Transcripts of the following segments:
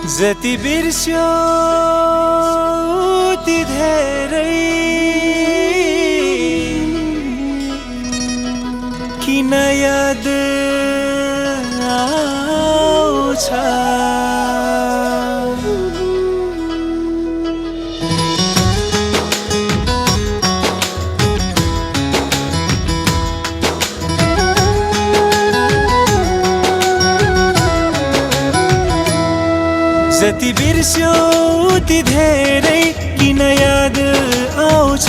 जति बिर्स्यो ती धेरै किन याद आउँछ। जति बिर्स्यो ती धेरै किन याद आउँछ।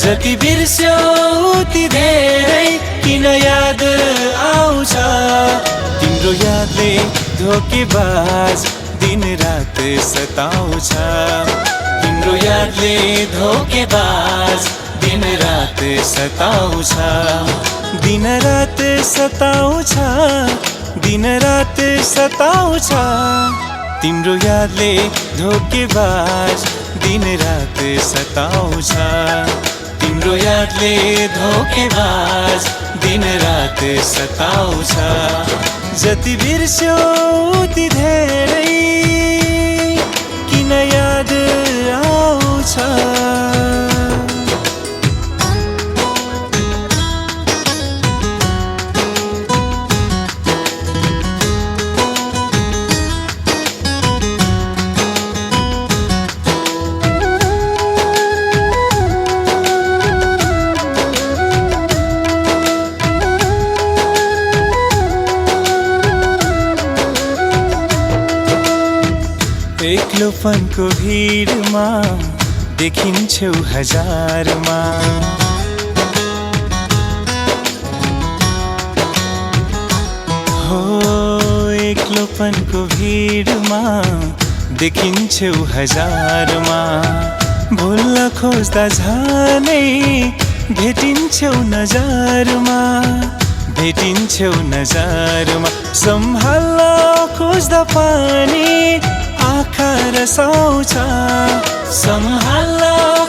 जति बिर्स्यो ती धेरै किन याद आउँछ। तिम्रो यादले धोकेबाज दिन रात सताउँछ। तिम्रो यादले धोकेबाज दिन रात सताउँछ। दिन रात सताउँछ। दिन रात सताउँछ। तिम्रो यादले धोकेबाज दिन रात सताउँछ। तिम्रो यादले धोकेबाज दिन रात सताउँछ। जति बिर्स्यो ती धेरै किन याद आउँछ। एक्लोपनको भिडमा देखिन्छौ हजारमा। हो एक्लोपनको भिडमा देखिन्छौ हजारमा। भुल्न खोज्दा झनै भेटिन्छौ नजरमा। भेटिन्छौ नजरमा। सम्हाल्न खोज्दा पानी आँखा रसाउँछ। सम्हाल्न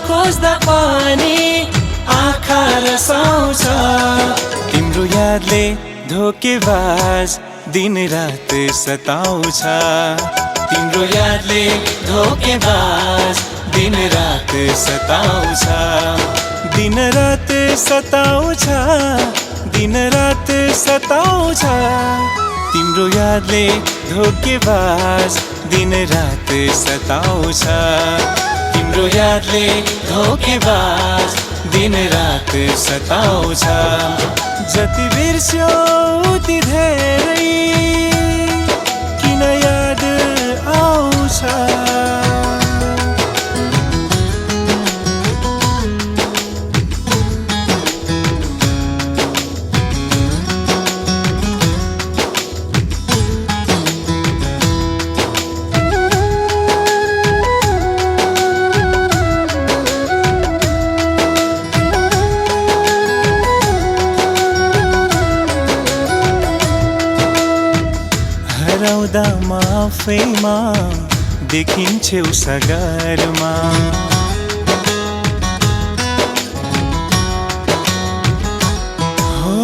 खोज्दा पानी आँखा रसाउँछ। तिम्रो यादले धोकेबाज दिन रात सताउँछ। तिम्रो यादले धोकेबाज दिन रात सताउँछ। दिन रात सताउँछ। दिन रात सताउँछ। तिम्रो यादले धोकेबाज दिन रात सताउँछ। तिम्रो यादले धोकेबाज दिन रात सताउँछ। जति बिर्स्यो ती धेरै किन याद आउँछ। हराउँदा आफैमा देखिन्छौ सगरमा। हो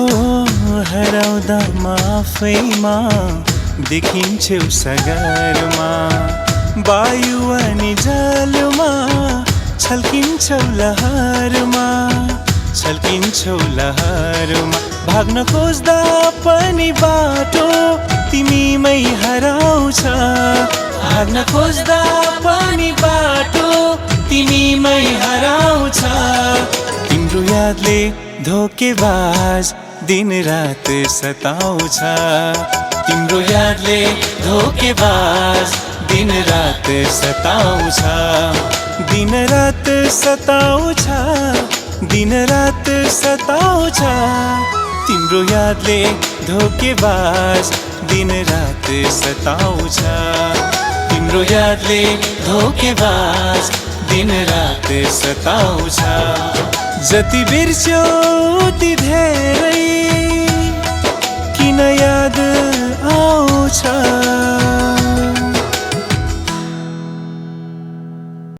हराउँदा आफैमा देखिन्छौ सगरमा। वायु अनि जलमा छल्किन्छौ लहरमा। छल्किन्छौ लहरमा। भाग्न खोज्दा पनि बाटो तिमीमै हराउँछ। भाग्न खोज्दा पनि बाटो तिमीमै हराउँछ। तिम्रो यादले धोकेबाज दिन रात सताउँछ। तिम्रो यादले धोकेबाज दिन रात सताउँछ। दिन रात सताउँछ। दिन रात सताउँछ। तिम्रो यादले धोकेबाज दिन रात सताउँछ। तिम्रो यादले धोकेबाज दिन रात सताउँछ। जति बिर्स्यो ती धेरै किन याद आउँछ।